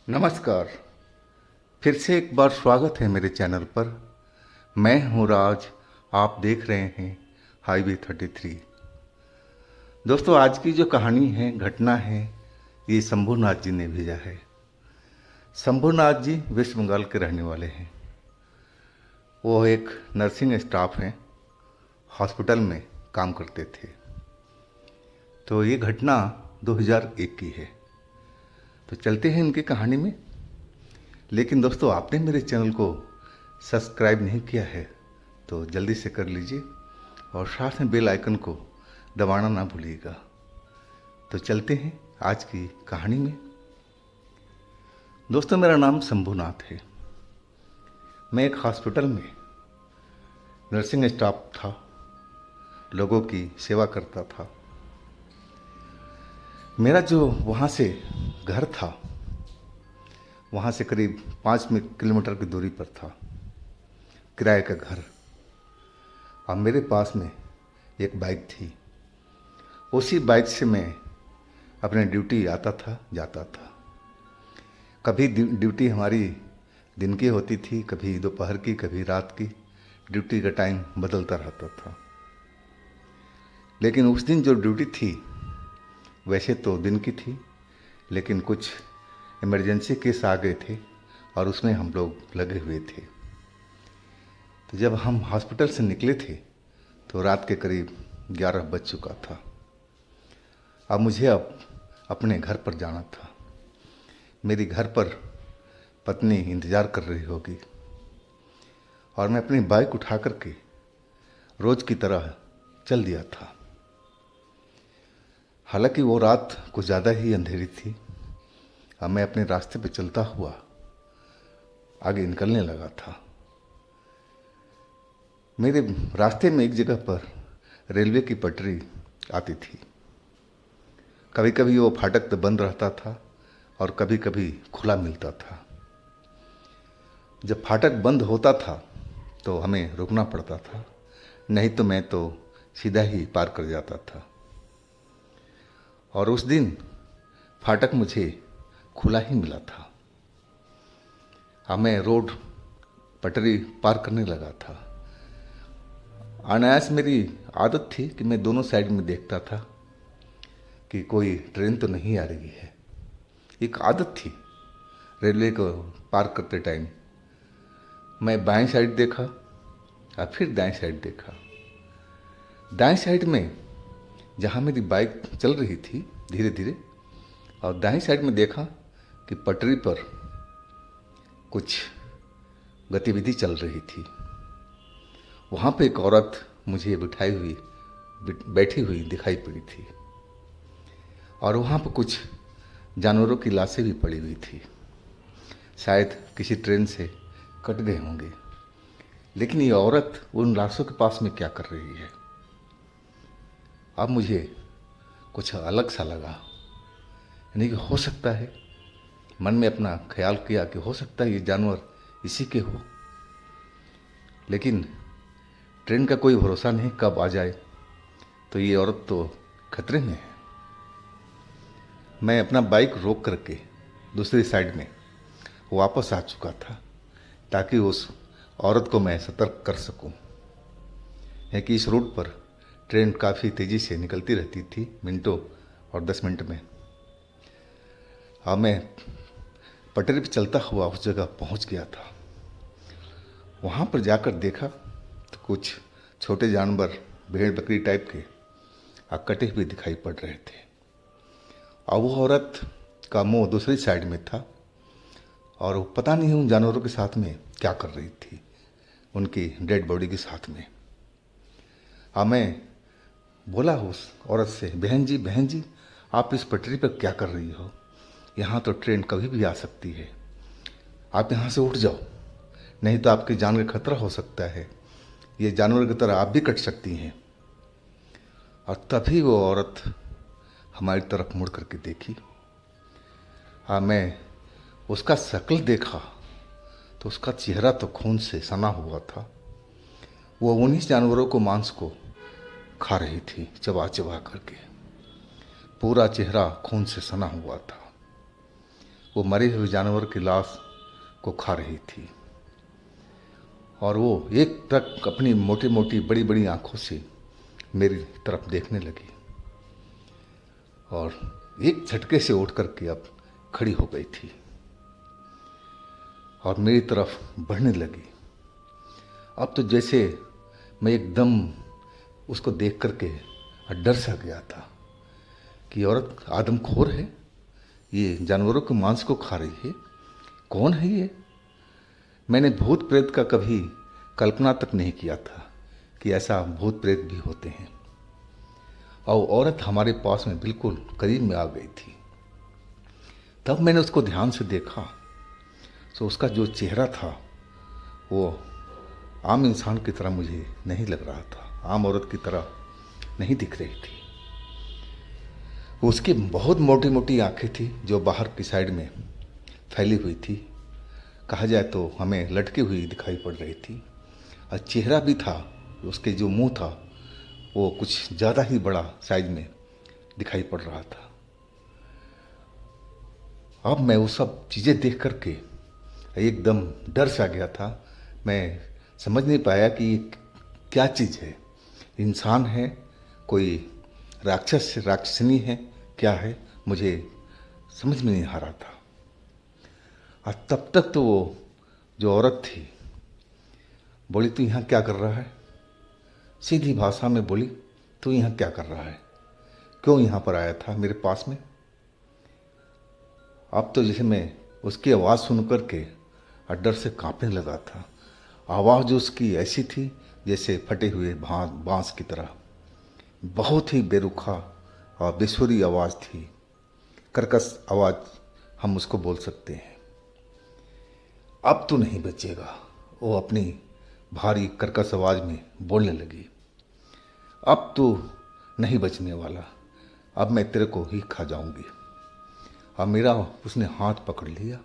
नमस्कार। फिर से एक बार स्वागत है मेरे चैनल पर। मैं हूं राज। आप देख रहे हैं हाईवे 33। दोस्तों, आज की जो कहानी है, घटना है, ये शंभुनाथ जी ने भेजा है। शंभुनाथ जी वेस्ट बंगाल के रहने वाले हैं। वो एक नर्सिंग स्टाफ हैं, हॉस्पिटल में काम करते थे। तो ये घटना 2001 की है। तो चलते हैं इनकी कहानी में। लेकिन दोस्तों, आपने मेरे चैनल को सब्सक्राइब नहीं किया है तो जल्दी से कर लीजिए और साथ में बेल आइकन को दबाना ना भूलिएगा। तो चलते हैं आज की कहानी में। दोस्तों, मेरा नाम शंभुनाथ है। मैं एक हॉस्पिटल में नर्सिंग स्टाफ था, लोगों की सेवा करता था। मेरा जो वहाँ से घर था, वहाँ से करीब 5 किलोमीटर की दूरी पर था किराए का घर। और मेरे पास में एक बाइक थी। उसी बाइक से मैं अपने ड्यूटी आता था, जाता था। कभी ड्यूटी हमारी दिन की होती थी, कभी दोपहर की, कभी रात की। ड्यूटी का टाइम बदलता रहता था। लेकिन उस दिन जो ड्यूटी थी वैसे तो दिन की थी, लेकिन कुछ इमरजेंसी केस आ गए थे और उसमें हम लोग लगे हुए थे। तो जब हम हॉस्पिटल से निकले थे तो रात के करीब 11 बज चुका था। अब मुझे अपने घर पर जाना था। मेरी घर पर पत्नी इंतज़ार कर रही होगी और मैं अपनी बाइक उठा करके रोज़ की तरह चल दिया था। हालांकि वो रात कुछ ज़्यादा ही अंधेरी थी। अब मैं अपने रास्ते पे चलता हुआ आगे निकलने लगा था। मेरे रास्ते में एक जगह पर रेलवे की पटरी आती थी। कभी कभी वो फाटक तो बंद रहता था और कभी कभी खुला मिलता था। जब फाटक बंद होता था तो हमें रुकना पड़ता था, नहीं तो मैं तो सीधा ही पार कर जाता था। और उस दिन फाटक मुझे खुला ही मिला था। अब मैं रोड पटरी पार करने लगा था। अनायास मेरी आदत थी कि मैं दोनों साइड में देखता था कि कोई ट्रेन तो नहीं आ रही है। एक आदत थी रेलवे को पार करते टाइम। मैं बाएं साइड देखा और फिर दाएं साइड देखा। दाएं साइड में जहाँ मेरी बाइक चल रही थी धीरे धीरे, और दाएं साइड में देखा कि पटरी पर कुछ गतिविधि चल रही थी। वहाँ पे एक औरत मुझे बैठी हुई दिखाई पड़ी थी और वहाँ पर कुछ जानवरों की लाशें भी पड़ी हुई थी। शायद किसी ट्रेन से कट गए होंगे। लेकिन ये औरत उन लाशों के पास में क्या कर रही है? अब मुझे कुछ अलग सा लगा। यानी कि हो सकता है, मन में अपना ख्याल किया कि हो सकता है ये जानवर इसी के हो। लेकिन ट्रेन का कोई भरोसा नहीं कब आ जाए, तो ये औरत तो खतरे में है। मैं अपना बाइक रोक करके दूसरी साइड में वापस आ चुका था ताकि उस औरत को मैं सतर्क कर सकूं। है कि इस रूट पर ट्रेन काफ़ी तेज़ी से निकलती रहती थी, मिनटों और 10 मिनट में। अब मैं पटरी पर चलता हुआ उस जगह पहुंच गया था। वहाँ पर जाकर देखा तो कुछ छोटे जानवर, भेड़ बकरी टाइप के कटे हुए दिखाई पड़ रहे थे। और वो औरत का मुंह दूसरी साइड में था और वो पता नहीं उन जानवरों के साथ में क्या कर रही थी, उनकी डेड बॉडी के साथ में। मैं बोला उस औरत से, बहन जी, आप इस पटरी पर क्या कर रही हो? यहाँ तो ट्रेन कभी भी आ सकती है। आप यहाँ से उठ जाओ, नहीं तो आपकी जान का खतरा हो सकता है। ये जानवर की तरह आप भी कट सकती हैं। और तभी वो औरत हमारी तरफ मुड़ करके देखी। मैं उसका शक्ल देखा तो उसका चेहरा तो खून से सना हुआ था। वो उन्हीं जानवरों को मांस को खा रही थी, चबा चबा करके। पूरा चेहरा खून से सना हुआ था। वो मरे हुए जानवर की लाश को खा रही थी और वो एक तक अपनी मोटी मोटी बड़ी बड़ी आंखों से मेरी तरफ देखने लगी और एक झटके से उठ करके अब खड़ी हो गई थी और मेरी तरफ बढ़ने लगी। अब तो जैसे मैं एकदम उसको देख करके डर सा गया था कि औरत आदमखोर है, ये जानवरों के मांस को खा रही है, कौन है ये। मैंने भूत प्रेत का कभी कल्पना तक नहीं किया था कि ऐसा भूत प्रेत भी होते हैं। और औरत हमारे पास में बिल्कुल करीब में आ गई थी। तब मैंने उसको ध्यान से देखा तो उसका जो चेहरा था वो आम इंसान की तरह मुझे नहीं लग रहा था, आम औरत की तरह नहीं दिख रही थी। उसकी बहुत मोटी मोटी आंखें थी जो बाहर की साइड में फैली हुई थी, कहा जाए तो हमें लटकी हुई दिखाई पड़ रही थी। और चेहरा भी था, उसके जो मुंह था वो कुछ ज़्यादा ही बड़ा साइज में दिखाई पड़ रहा था। अब मैं वो सब चीज़ें देख करके एकदम डर सा गया था। मैं समझ नहीं पाया कि ये क्या चीज़ है, इंसान है, कोई राक्षस राक्षसनी है, क्या है, मुझे समझ में नहीं आ रहा था। और तब तक तो वो जो औरत थी बोली, तू यहाँ क्या कर रहा है। सीधी भाषा में बोली, तू यहाँ क्या कर रहा है, क्यों यहाँ पर आया था मेरे पास में। अब तो जैसे मैं उसकी आवाज़ सुन करके डर से कांपने लगा था। आवाज़ उसकी ऐसी थी जैसे फटे हुए बांस की तरह, बहुत ही बेरुखा और बेसुरी आवाज़ थी, कर्कश आवाज़ हम उसको बोल सकते हैं। अब तो नहीं बचेगा, वो अपनी भारी कर्कश आवाज़ में बोलने लगी। अब तो नहीं बचने वाला, अब मैं तेरे को ही खा जाऊंगी। अब मेरा उसने हाथ पकड़ लिया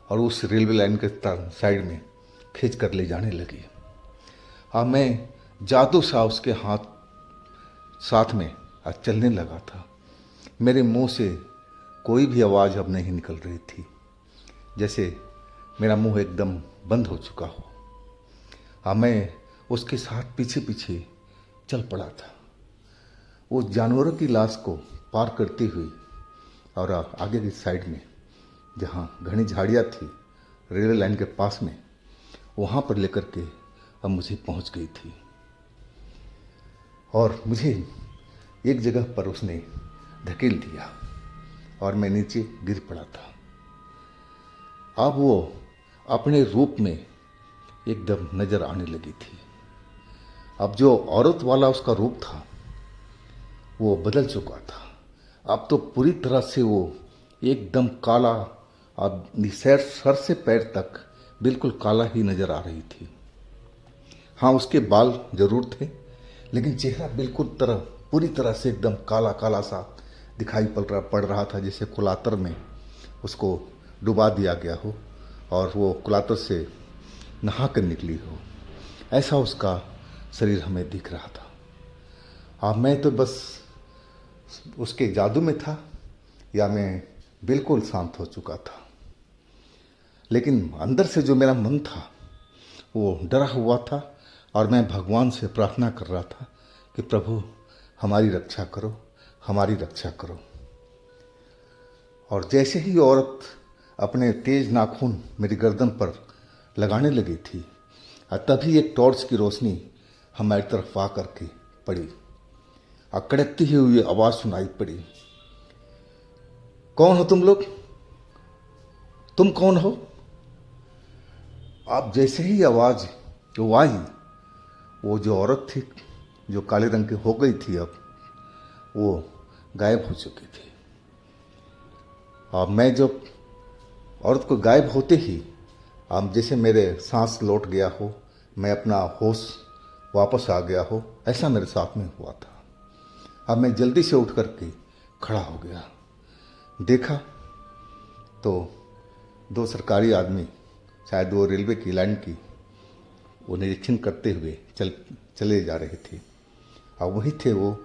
और उस रेलवे लाइन के साइड में खींच कर ले जाने लगी। अब मैं जादू सा उसके हाथ साथ में चलने लगा था। मेरे मुंह से कोई भी आवाज़ अब नहीं निकल रही थी, जैसे मेरा मुंह एकदम बंद हो चुका हो। अब मैं उसके साथ पीछे पीछे चल पड़ा था, वो जानवरों की लाश को पार करती हुई और आगे की साइड में जहाँ घनी झाड़ियाँ थी रेलवे लाइन के पास में, वहाँ पर लेकर के अब मुझे पहुँच गई थी। और मुझे एक जगह पर उसने धकेल दिया और मैं नीचे गिर पड़ा था। अब वो अपने रूप में एकदम नजर आने लगी थी। अब जो औरत वाला उसका रूप था वो बदल चुका था। अब तो पूरी तरह से वो एकदम काला, अब सर से पैर तक बिल्कुल काला ही नजर आ रही थी। हाँ, उसके बाल जरूर थे, लेकिन चेहरा बिल्कुल पूरी तरह से एकदम काला काला सा दिखाई पड़ रहा था, जैसे कुलातर में उसको डुबा दिया गया हो और वो कुलातर से नहा कर निकली हो, ऐसा उसका शरीर हमें दिख रहा था। अब मैं तो बस उसके जादू में था या मैं बिल्कुल शांत हो चुका था। लेकिन अंदर से जो मेरा मन था वो डरा हुआ था और मैं भगवान से प्रार्थना कर रहा था कि प्रभु हमारी रक्षा करो, हमारी रक्षा करो। और जैसे ही औरत अपने तेज नाखून मेरी गर्दन पर लगाने लगी थी, तभी एक टॉर्च की रोशनी हमारी तरफ आ करके पड़ी और कड़कती हुई आवाज़ सुनाई पड़ी, कौन हो तुम लोग, तुम कौन हो। अब जैसे ही आवाज़ वो आई, वो जो औरत थी जो काले रंग की हो गई थी, अब वो गायब हो चुकी थी। अब मैं जब औरत को गायब होते ही अब जैसे मेरे सांस लौट गया हो, मैं अपना होश वापस आ गया हो, ऐसा मेरे साथ में हुआ था। अब मैं जल्दी से उठ करके खड़ा हो गया, देखा तो दो सरकारी आदमी, शायद वो रेलवे की लाइन की वो निरीक्षण करते हुए चले जा रहे थे। और वही थे वो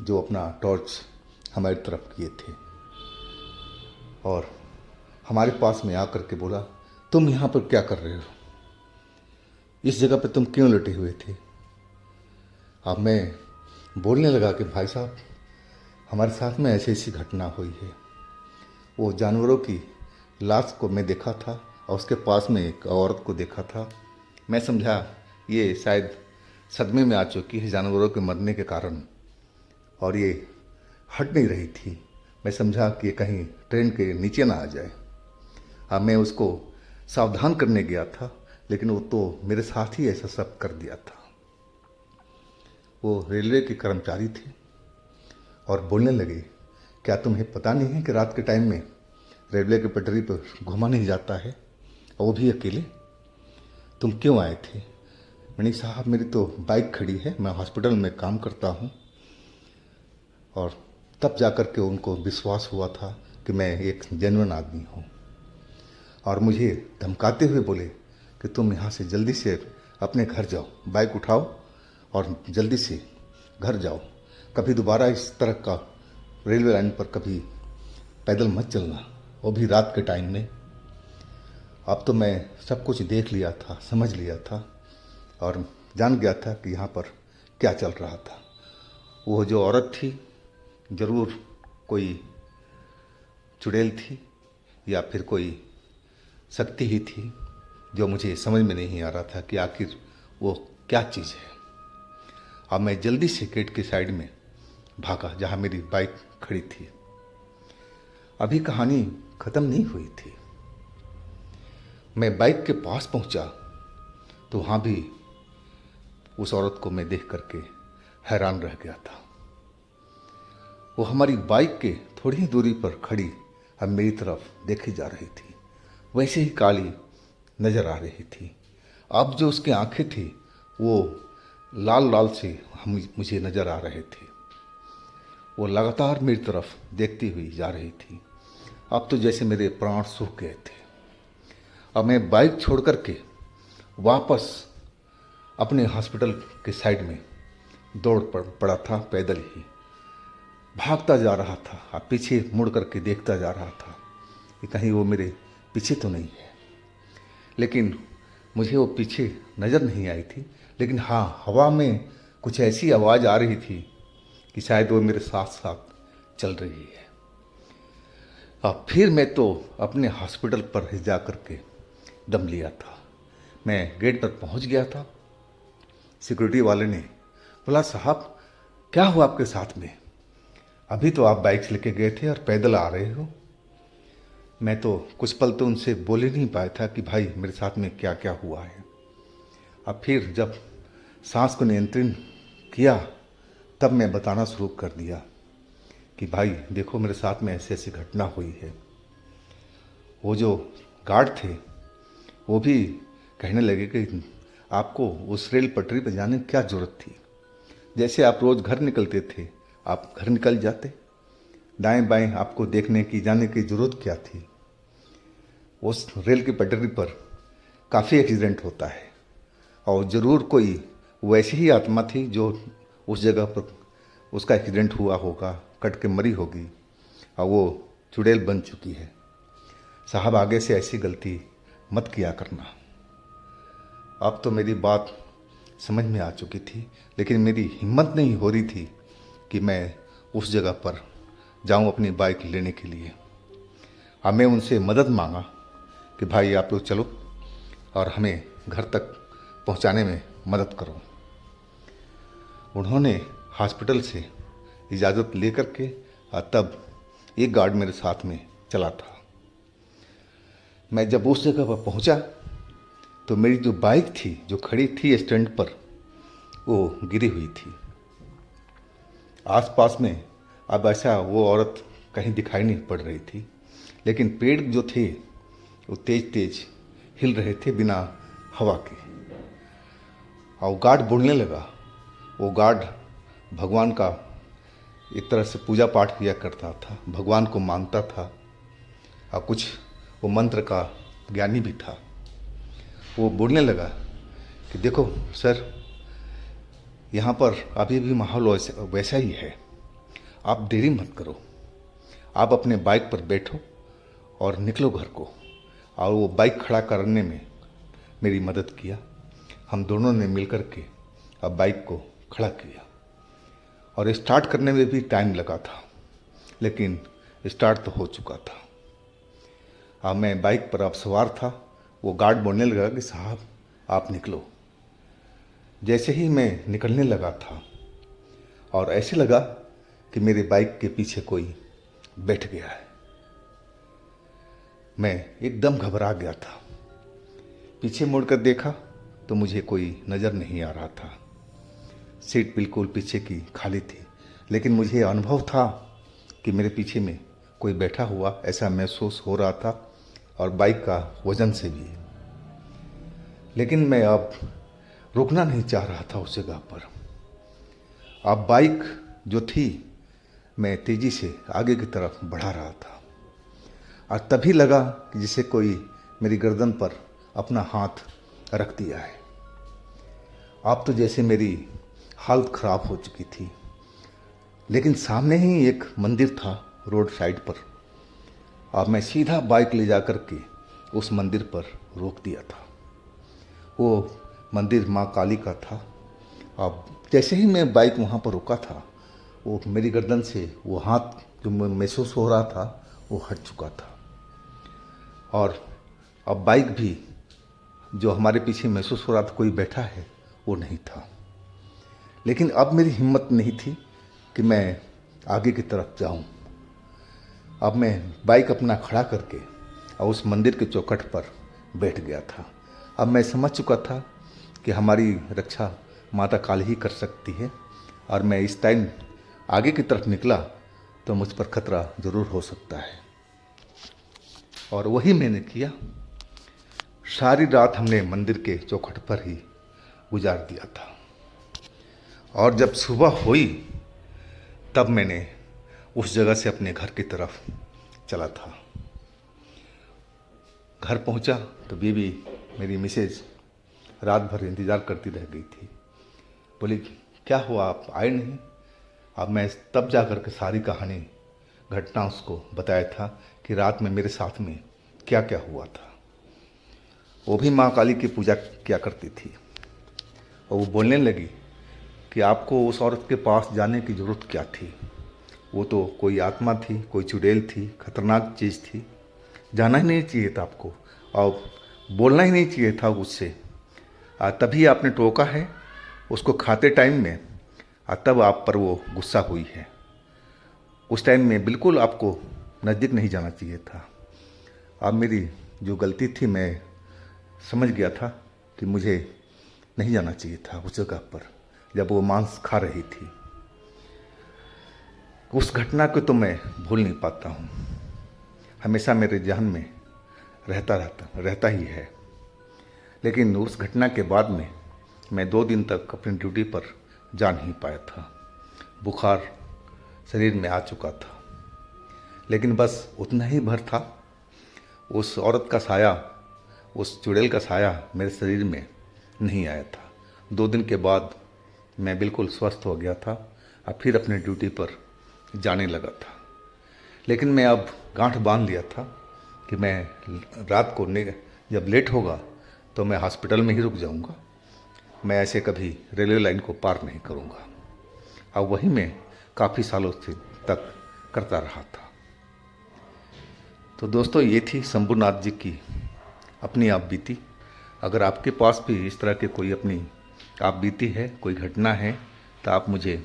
जो अपना टॉर्च हमारी तरफ किए थे। और हमारे पास में आकर के बोला, तुम यहाँ पर क्या कर रहे हो, इस जगह पर तुम क्यों लेटे हुए थे। अब मैं बोलने लगा कि भाई साहब, हमारे साथ में ऐसी ऐसी घटना हुई है। वो जानवरों की लाश को मैं देखा था और उसके पास में एक औरत को देखा था। मैं समझा ये शायद सदमे में आ चुकी है जानवरों के मरने के कारण, और ये हट नहीं रही थी। मैं समझा कि ये कहीं ट्रेन के नीचे ना आ जाए। अब मैं उसको सावधान करने गया था, लेकिन वो तो मेरे साथ ही ऐसा सब कर दिया था। वो रेलवे के कर्मचारी थे और बोलने लगे, क्या तुम्हें पता नहीं है कि रात के टाइम में रेलवे की पटरी पर घुमा नहीं जाता है, और वो भी अकेले। तुम क्यों आए थे। मैंने कहा, साहब मेरी तो बाइक खड़ी है, मैं हॉस्पिटल में काम करता हूँ। और तब जाकर के उनको विश्वास हुआ था कि मैं एक जेन्युइन आदमी हूँ, और मुझे धमकाते हुए बोले कि तुम यहाँ से जल्दी से अपने घर जाओ, बाइक उठाओ और जल्दी से घर जाओ। कभी दोबारा इस तरह का रेलवे लाइन पर कभी पैदल मत चलना, वो भी रात के टाइम में। अब तो मैं सब कुछ देख लिया था, समझ लिया था और जान गया था कि यहाँ पर क्या चल रहा था। वो जो औरत थी ज़रूर कोई चुड़ैल थी या फिर कोई शक्ति ही थी, जो मुझे समझ में नहीं आ रहा था कि आखिर वो क्या चीज़ है। अब मैं जल्दी से गेट के साइड में भागा जहाँ मेरी बाइक खड़ी थी। अभी कहानी ख़त्म नहीं हुई थी। मैं बाइक के पास पहुँचा तो वहाँ भी उस औरत को मैं देख करके हैरान रह गया था। वो हमारी बाइक के थोड़ी ही दूरी पर खड़ी अब मेरी तरफ देखी जा रही थी, वैसे ही काली नज़र आ रही थी। अब जो उसकी आंखें थी वो लाल लाल से मुझे नज़र आ रहे थे। वो लगातार मेरी तरफ देखती हुई जा रही थी। अब तो जैसे मेरे प्राण सूख गए थे। अब मैं बाइक छोड़ कर के वापस अपने हॉस्पिटल के साइड में दौड़ पड़ा था, पैदल ही भागता जा रहा था। अब पीछे मुड़ करके देखता जा रहा था कि कहीं वो मेरे पीछे तो नहीं है, लेकिन मुझे वो पीछे नज़र नहीं आई थी। लेकिन हाँ, हवा में कुछ ऐसी आवाज़ आ रही थी कि शायद वो मेरे साथ साथ चल रही है। अब फिर मैं तो अपने हॉस्पिटल पर ही जा कर के दम लिया था। मैं गेट पर पहुंच गया था। सिक्योरिटी वाले ने बोला, साहब क्या हुआ आपके साथ में, अभी तो आप बाइक से लेके गए थे और पैदल आ रहे हो। मैं तो कुछ पल तो उनसे बोल ही नहीं पाया था कि भाई मेरे साथ में क्या क्या हुआ है। अब फिर जब सांस को नियंत्रण किया तब मैं बताना शुरू कर दिया कि भाई देखो, मेरे साथ में ऐसी ऐसी घटना हुई है। वो जो गार्ड थे वो भी कहने लगे कि आपको उस रेल पटरी पर जाने की क्या ज़रूरत थी। जैसे आप रोज़ घर निकलते थे, आप घर निकल जाते। दाएं बाएं आपको देखने की जाने की ज़रूरत क्या थी। उस रेल की पटरी पर काफ़ी एक्सीडेंट होता है, और ज़रूर कोई वैसी ही आत्मा थी जो उस जगह पर उसका एक्सीडेंट हुआ होगा, कट के मरी होगी और वो चुड़ैल बन चुकी है। साहब आगे से ऐसी गलती मत किया करना। अब तो मेरी बात समझ में आ चुकी थी, लेकिन मेरी हिम्मत नहीं हो रही थी कि मैं उस जगह पर जाऊं अपनी बाइक लेने के लिए। अब मैं उनसे मदद मांगा कि भाई आप लोग चलो और हमें घर तक पहुंचाने में मदद करो। उन्होंने हॉस्पिटल से इजाज़त लेकर के तब एक गार्ड मेरे साथ में चला था। मैं जब उस जगह पर पहुंचा तो मेरी जो बाइक थी जो खड़ी थी स्टैंड पर, वो गिरी हुई थी। आसपास में अब ऐसा वो औरत कहीं दिखाई नहीं पड़ रही थी, लेकिन पेड़ जो थे वो तेज तेज हिल रहे थे बिना हवा के। और गार्ड बोलने लगा। वो गार्ड भगवान का एक तरह से पूजा पाठ किया करता था, भगवान को मानता था और कुछ वो मंत्र का ज्ञानी भी था। वो बोलने लगा कि देखो सर, यहाँ पर अभी भी माहौल वैसा ही है, आप देरी मत करो, आप अपने बाइक पर बैठो और निकलो घर को। और वो बाइक खड़ा करने में मेरी मदद किया। हम दोनों ने मिलकर के अब बाइक को खड़ा किया और स्टार्ट करने में भी टाइम लगा था, लेकिन स्टार्ट तो हो चुका था। अब मैं बाइक पर अब सवार था। वो गार्ड बोलने लगा कि साहब आप निकलो। जैसे ही मैं निकलने लगा था और ऐसे लगा कि मेरे बाइक के पीछे कोई बैठ गया है। मैं एकदम घबरा गया था। पीछे मुड़कर देखा तो मुझे कोई नज़र नहीं आ रहा था। सीट बिल्कुल पीछे की खाली थी, लेकिन मुझे अनुभव था कि मेरे पीछे में कोई बैठा हुआ ऐसा महसूस हो रहा था, और बाइक का वजन से भी। लेकिन मैं अब रुकना नहीं चाह रहा था उस जगह पर। अब बाइक जो थी मैं तेज़ी से आगे की तरफ बढ़ा रहा था, और तभी लगा कि जैसे कोई मेरी गर्दन पर अपना हाथ रख दिया है। अब तो जैसे मेरी हालत ख़राब हो चुकी थी। लेकिन सामने ही एक मंदिर था रोड साइड पर। अब मैं सीधा बाइक ले जा कर के उस मंदिर पर रोक दिया था। वो मंदिर माँ काली का था। अब जैसे ही मैं बाइक वहाँ पर रुका था, वो मेरी गर्दन से वो हाथ जो महसूस हो रहा था वो हट चुका था। और अब बाइक भी जो हमारे पीछे महसूस हो रहा था कोई बैठा है, वो नहीं था। लेकिन अब मेरी हिम्मत नहीं थी कि मैं आगे की तरफ जाऊं। अब मैं बाइक अपना खड़ा करके और उस मंदिर के चौखट पर बैठ गया था। अब मैं समझ चुका था कि हमारी रक्षा माता काली ही कर सकती है, और मैं इस टाइम आगे की तरफ निकला तो मुझ पर खतरा ज़रूर हो सकता है। और वही मैंने किया। सारी रात हमने मंदिर के चौखट पर ही गुजार दिया था, और जब सुबह हुई तब मैंने उस जगह से अपने घर की तरफ चला था। घर पहुंचा तो बीवी मेरी मिसेज रात भर इंतज़ार करती रह गई थी। बोली क्या हुआ, आप आए नहीं? अब मैं तब जा कर के सारी कहानी घटना उसको बताया था कि रात में मेरे साथ में क्या क्या हुआ था। वो भी माँ काली की पूजा किया करती थी, और वो बोलने लगी कि आपको उस औरत के पास जाने की ज़रूरत क्या थी। वो तो कोई आत्मा थी, कोई चुड़ैल थी, खतरनाक चीज़ थी। जाना ही नहीं चाहिए था आपको, और बोलना ही नहीं चाहिए था उससे। तभी आपने टोका है उसको खाते टाइम में, तब आप पर वो गुस्सा हुई है। उस टाइम में बिल्कुल आपको नज़दीक नहीं जाना चाहिए था। अब मेरी जो गलती थी, मैं समझ गया था कि मुझे नहीं जाना चाहिए था उस जगह पर जब वो मांस खा रही थी। उस घटना को तो मैं भूल नहीं पाता हूँ, हमेशा मेरे जहन में रहता ही है। लेकिन उस घटना के बाद में मैं 2 दिन तक अपनी ड्यूटी पर जा नहीं पाया था। बुखार शरीर में आ चुका था, लेकिन बस उतना ही भर था। उस औरत का साया, उस चुड़ैल का साया मेरे शरीर में नहीं आया था। 2 दिन के बाद मैं बिल्कुल स्वस्थ हो गया था और फिर अपनी ड्यूटी पर जाने लगा था। लेकिन मैं अब गांठ बांध लिया था कि मैं रात को जब लेट होगा तो मैं हॉस्पिटल में ही रुक जाऊंगा। मैं ऐसे कभी रेलवे लाइन को पार नहीं करूंगा। अब वही मैं काफ़ी सालों से तक करता रहा था। तो दोस्तों, ये थी शंभुनाथ जी की अपनी आप बीती। अगर आपके पास भी इस तरह के कोई अपनी आप बीती है, कोई घटना है, तो आप मुझे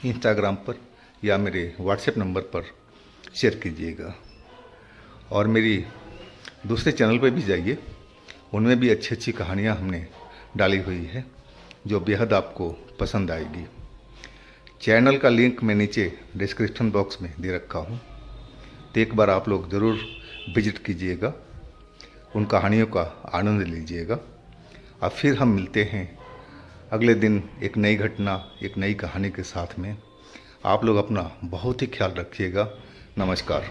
इंस्टाग्राम पर या मेरे व्हाट्सएप नंबर पर शेयर कीजिएगा। और मेरी दूसरे चैनल पर भी जाइए, उनमें भी अच्छी अच्छी कहानियाँ हमने डाली हुई है जो बेहद आपको पसंद आएगी। चैनल का लिंक मैं नीचे डिस्क्रिप्शन बॉक्स में दे रखा हूँ, तो एक बार आप लोग ज़रूर विजिट कीजिएगा, उन कहानियों का आनंद लीजिएगा। अब फिर हम मिलते हैं अगले दिन एक नई घटना, एक नई कहानी के साथ में। आप लोग अपना बहुत ही ख्याल रखिएगा। नमस्कार।